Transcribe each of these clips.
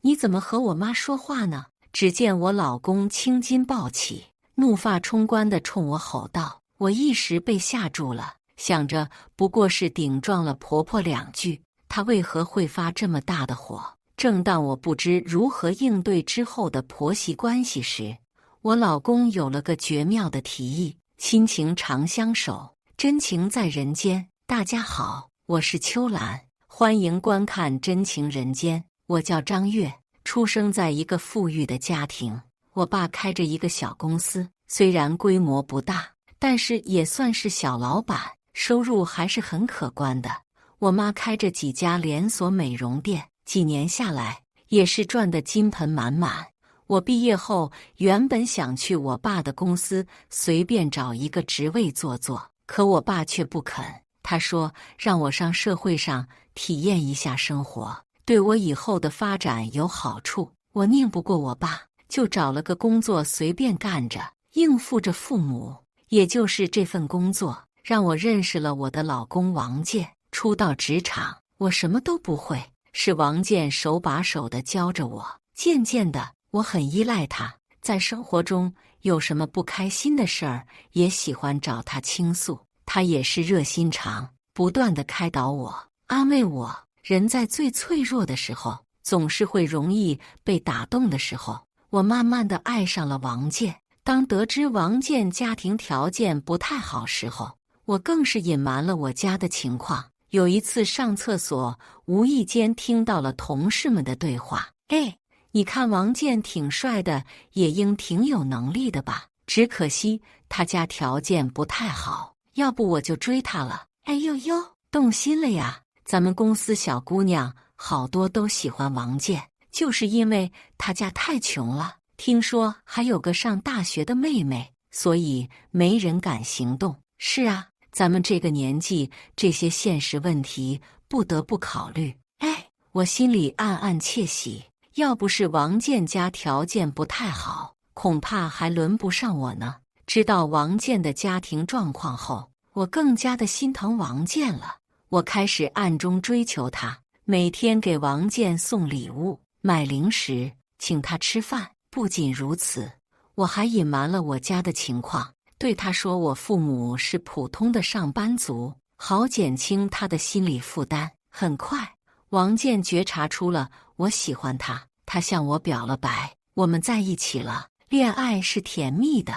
你怎么和我妈说话呢？”只见我老公青筋暴起，怒发冲冠地冲我吼道。我一时被吓住了，想着不过是顶撞了婆婆2句，她为何会发这么大的火？正当我不知如何应对之后的婆媳关系时，我老公有了个绝妙的提议：亲情长相守，真情在人间。大家好，我是秋兰，欢迎观看《真情人间》。我叫张月，出生在一个富裕的家庭。我爸开着一个小公司，虽然规模不大，但是也算是小老板，收入还是很可观的。我妈开着几家连锁美容店，几年下来也是赚得金盆满满。我毕业后原本想去我爸的公司随便找一个职位做，可我爸却不肯。他说让我上社会上体验一下生活，对我以后的发展有好处。我拧不过我爸，就找了个工作随便干着，应付着父母。也就是这份工作，让我认识了我的老公王健。初到职场，我什么都不会，是王健手把手地教着我。渐渐的，我很依赖他，在生活中有什么不开心的事儿，也喜欢找他倾诉。他也是热心肠，不断地开导我，安慰我。人在最脆弱的时候，总是会容易被打动的时候。我慢慢地爱上了王健。当得知王健家庭条件不太好时候，我更是隐瞒了我家的情况。有一次上厕所，无意间听到了同事们的对话：“哎，你看王健挺帅的，也应挺有能力的吧？只可惜他家条件不太好，要不我就追他了。”哎呦呦，动心了呀！咱们公司小姑娘好多都喜欢王健，就是因为他家太穷了。听说还有个上大学的妹妹，所以没人敢行动。是啊，咱们这个年纪，这些现实问题不得不考虑。哎，我心里暗暗窃喜，要不是王健家条件不太好，恐怕还轮不上我呢。知道王健的家庭状况后，我更加的心疼王健了。我开始暗中追求他，每天给王健送礼物、买零食，请他吃饭。不仅如此，我还隐瞒了我家的情况，对他说我父母是普通的上班族，好减轻他的心理负担。很快，王健觉察出了我喜欢他，他向我表了白，我们在一起了。恋爱是甜蜜的，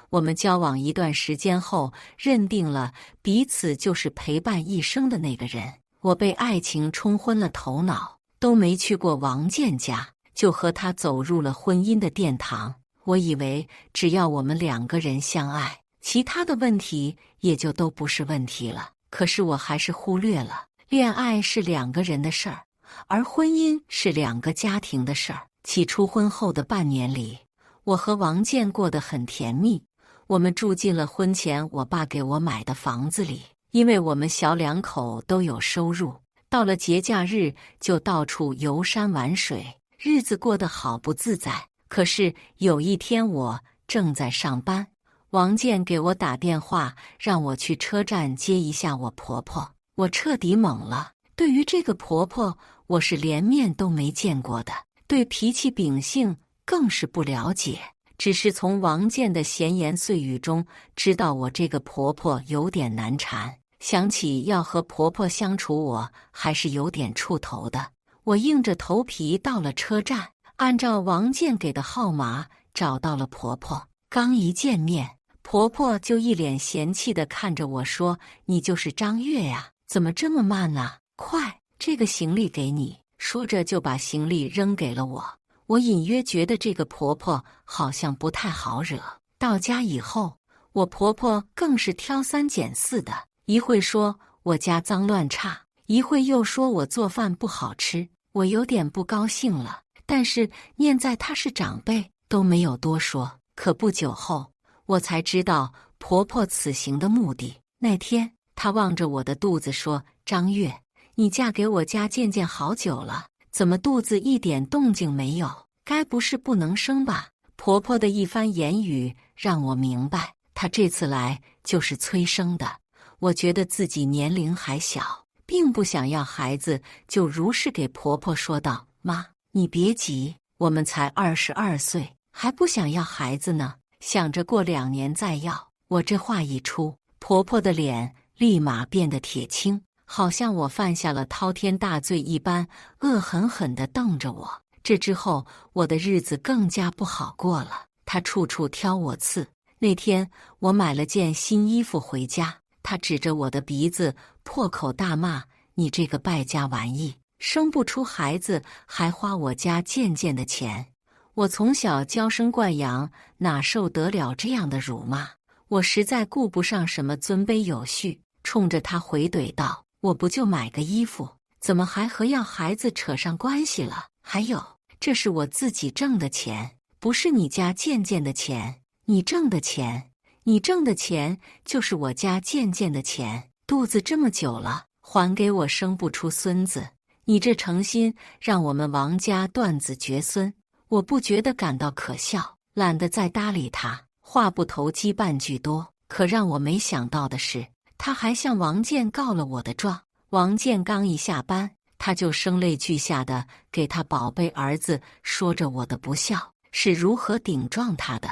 我们交往一段时间后，认定了彼此就是陪伴一生的那个人。我被爱情冲昏了头脑，都没去过王健家，就和他走入了婚姻的殿堂。我以为只要我们2个人相爱，其他的问题也就都不是问题了。可是我还是忽略了，恋爱是2个人的事儿，而婚姻是2个家庭的事儿。起初婚后的半年里，我和王健过得很甜蜜。我们住进了婚前我爸给我买的房子里，因为我们小2口都有收入，到了节假日就到处游山玩水，日子过得好不自在。可是有一天我正在上班，王健给我打电话，让我去车站接一下我婆婆。我彻底懵了，对于这个婆婆，我是连面都没见过的，对脾气秉性更是不了解，只是从王健的闲言碎语中知道我这个婆婆有点难缠。想起要和婆婆相处，我还是有点怵头的。我硬着头皮到了车站，按照王健给的号码找到了婆婆。刚一见面，婆婆就一脸嫌弃地看着我说：“你就是张月呀，怎么这么慢呢？快，这个行李给你。”说着就把行李扔给了我。我隐约觉得这个婆婆好像不太好惹。到家以后，我婆婆更是挑三拣四的，一会说我家脏乱差，一会又说我做饭不好吃。我有点不高兴了，但是念在她是长辈，都没有多说。可不久后，我才知道婆婆此行的目的。那天，她望着我的肚子说：“张月，你嫁给我家健健好久了，怎么肚子一点动静没有？该不是不能生吧？”婆婆的一番言语让我明白，她这次来就是催生的。我觉得自己年龄还小，并不想要孩子，就如实给婆婆说道：“妈，你别急，我们才22岁，还不想要孩子呢，想着过2年再要。”我这话一出，婆婆的脸立马变得铁青，好像我犯下了滔天大罪一般，恶狠狠地瞪着我。这之后，我的日子更加不好过了。她处处挑我刺。那天，我买了件新衣服回家，她指着我的鼻子破口大骂：“你这个败家玩意，生不出孩子，还花我家贱贱的钱！”我从小娇生惯养，哪受得了这样的辱骂？我实在顾不上什么尊卑有序，冲着他回怼道：“我不就买个衣服，怎么还和要孩子扯上关系了？还有，这是我自己挣的钱，不是你家贱贱的钱。你挣的钱，你挣的钱就是我家贱贱的钱。肚子这么久了，还给我生不出孙子，你这诚心让我们王家断子绝孙。”我不觉得感到可笑，懒得再搭理他。话不投机半句多，可让我没想到的是，他还向王建告了我的状。王建刚一下班，他就声泪俱下的给他宝贝儿子说着我的不孝是如何顶撞他的，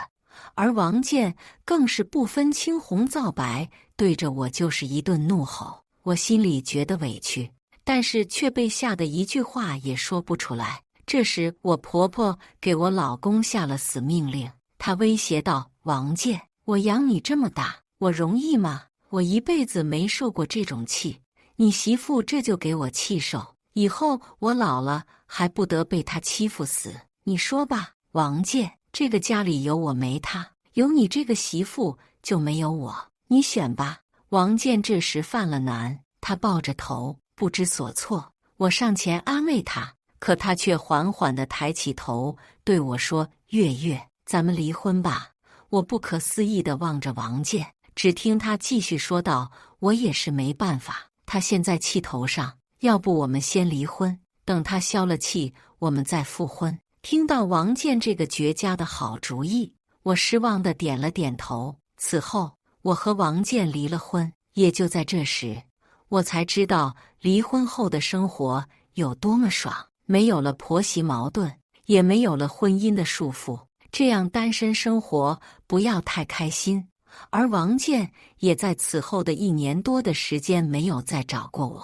而王建更是不分青红皂白，对着我就是一顿怒吼。我心里觉得委屈，但是却被吓得一句话也说不出来。这时，我婆婆给我老公下了死命令，她威胁道：“王建，我养你这么大，我容易吗？我一辈子没受过这种气，你媳妇这就给我气受，以后我老了还不得被她欺负死？你说吧，王建，这个家里有我没她，有你这个媳妇就没有我，你选吧。”王建这时犯了难，他抱着头不知所措。我上前安慰他，可他却缓缓地抬起头对我说：“月月，咱们离婚吧。”我不可思议地望着王建，只听他继续说道：“我也是没办法，他现在气头上，要不我们先离婚，等他消了气，我们再复婚。”听到王建这个绝佳的好主意，我失望地点了点头。此后，我和王建离了婚。也就在这时，我才知道离婚后的生活有多么爽。没有了婆媳矛盾，也没有了婚姻的束缚，这样单身生活不要太开心。而王建也在此后的1年多的时间没有再找过我。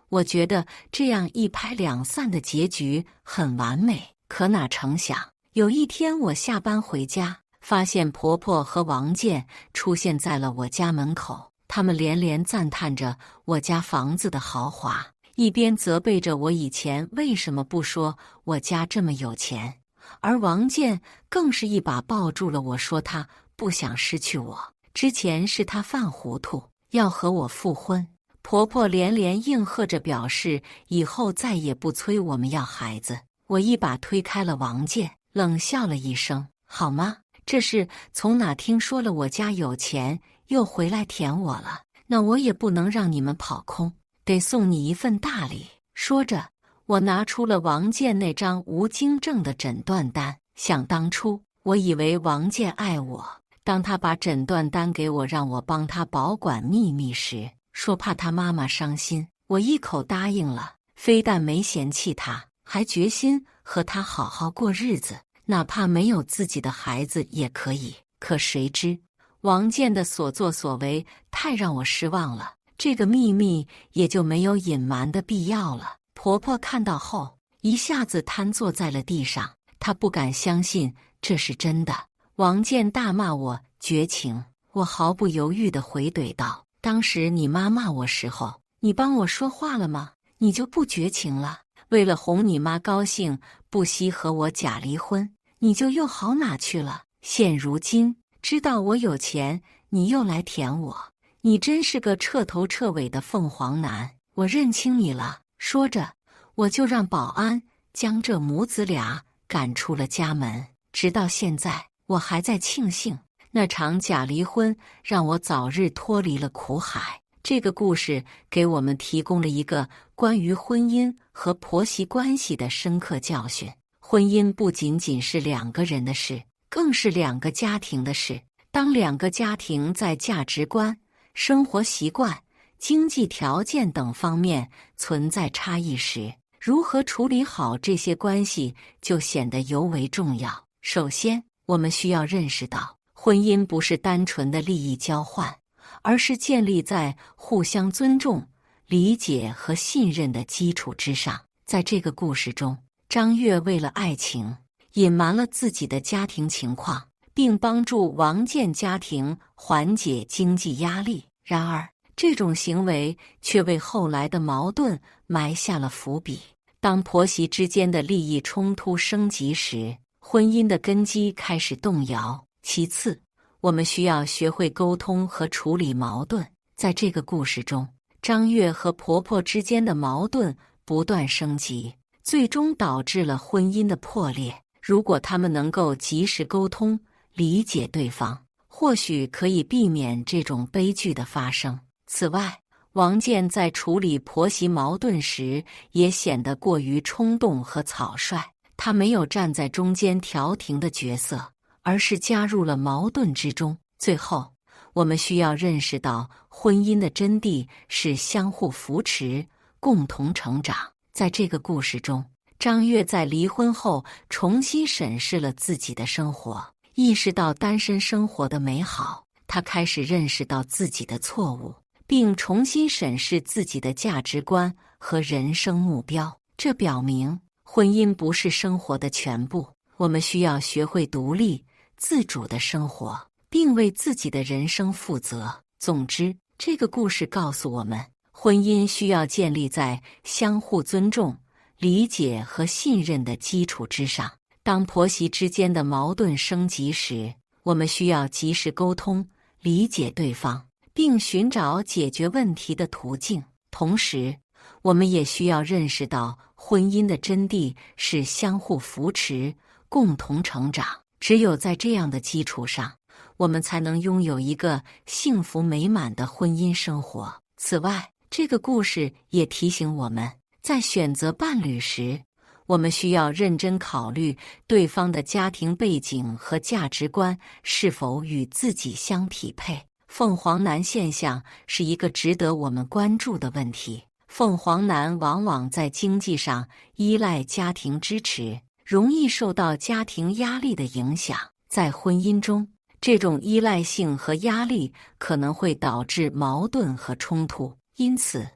我觉得这样一拍两散的结局很完美。可哪成想，有一天我下班回家，发现婆婆和王建出现在了我家门口，他们连连赞叹着我家房子的豪华，一边责备着我以前为什么不说我家这么有钱，而王建更是一把抱住了我，说他不想失去我，之前是他犯糊涂，要和我复婚。婆婆连连应和着，表示以后再也不催我们要孩子。我一把推开了王建，冷笑了一声：“好吗？这是从哪听说了我家有钱，又回来舔我了？那我也不能让你们跑空。得送你一份大礼。”说着，我拿出了王建那张无精症的诊断单。想当初，我以为王建爱我，当他把诊断单给我，让我帮他保管秘密时，说怕他妈妈伤心，我一口答应了。非但没嫌弃他，还决心和他好好过日子，哪怕没有自己的孩子也可以。可谁知，王建的所作所为太让我失望了。这个秘密也就没有隐瞒的必要了。婆婆看到后，一下子瘫坐在了地上，她不敢相信这是真的。王建大骂我绝情，我毫不犹豫地回怼道：“当时你妈骂我时候，你帮我说话了吗？你就不绝情了？为了哄你妈高兴，不惜和我假离婚，你就又好哪去了？现如今知道我有钱，你又来舔我。你真是个彻头彻尾的凤凰男，我认清你了。”说着，我就让保安将这母子俩赶出了家门。直到现在，我还在庆幸那场假离婚让我早日脱离了苦海。这个故事给我们提供了一个关于婚姻和婆媳关系的深刻教训。婚姻不仅仅是2个人的事，更是2个家庭的事。当2个家庭在价值观、生活习惯、经济条件等方面存在差异时，如何处理好这些关系就显得尤为重要。首先，我们需要认识到，婚姻不是单纯的利益交换，而是建立在互相尊重、理解和信任的基础之上。在这个故事中，张悦为了爱情，隐瞒了自己的家庭情况，并帮助王建家庭缓解经济压力。然而，这种行为却为后来的矛盾埋下了伏笔。当婆媳之间的利益冲突升级时，婚姻的根基开始动摇。其次，我们需要学会沟通和处理矛盾。在这个故事中，张悦和婆婆之间的矛盾不断升级，最终导致了婚姻的破裂。如果他们能够及时沟通，理解对方，或许可以避免这种悲剧的发生。此外，王建在处理婆媳矛盾时也显得过于冲动和草率，他没有站在中间调停的角色，而是加入了矛盾之中。最后，我们需要认识到，婚姻的真谛是相互扶持，共同成长。在这个故事中，张悦在离婚后重新审视了自己的生活，意识到单身生活的美好。他开始认识到自己的错误，并重新审视自己的价值观和人生目标。这表明，婚姻不是生活的全部，我们需要学会独立、自主的生活，并为自己的人生负责。总之，这个故事告诉我们，婚姻需要建立在相互尊重、理解和信任的基础之上。当婆媳之间的矛盾升级时，我们需要及时沟通，理解对方，并寻找解决问题的途径。同时，我们也需要认识到，婚姻的真谛是相互扶持，共同成长。只有在这样的基础上，我们才能拥有一个幸福美满的婚姻生活。此外，这个故事也提醒我们，在选择伴侣时，我们需要认真考虑对方的家庭背景和价值观是否与自己相匹配。凤凰男现象是一个值得我们关注的问题。凤凰男往往在经济上依赖家庭支持，容易受到家庭压力的影响。在婚姻中，这种依赖性和压力可能会导致矛盾和冲突。因此，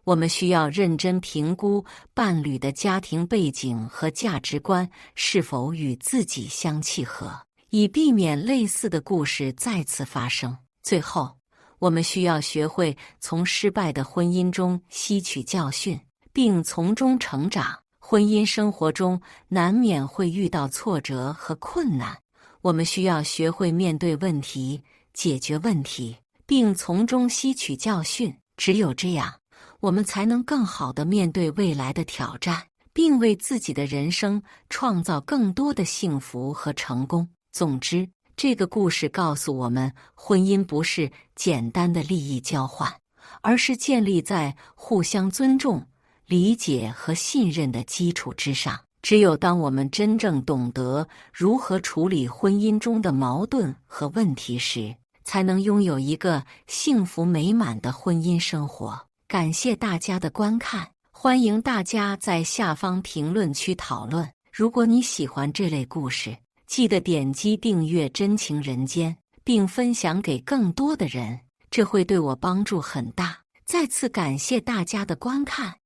我们需要认真评估伴侣的家庭背景和价值观是否与自己相契合，以避免类似的故事再次发生。最后，我们需要学会从失败的婚姻中吸取教训，并从中成长。婚姻生活中难免会遇到挫折和困难，我们需要学会面对问题，解决问题，并从中吸取教训。只有这样，我们才能更好地面对未来的挑战，并为自己的人生创造更多的幸福和成功。总之，这个故事告诉我们，婚姻不是简单的利益交换，而是建立在互相尊重、理解和信任的基础之上。只有当我们真正懂得如何处理婚姻中的矛盾和问题时，才能拥有一个幸福美满的婚姻生活。感谢大家的观看，欢迎大家在下方评论区讨论。如果你喜欢这类故事，记得点击订阅《真情人间》，并分享给更多的人，这会对我帮助很大。再次感谢大家的观看。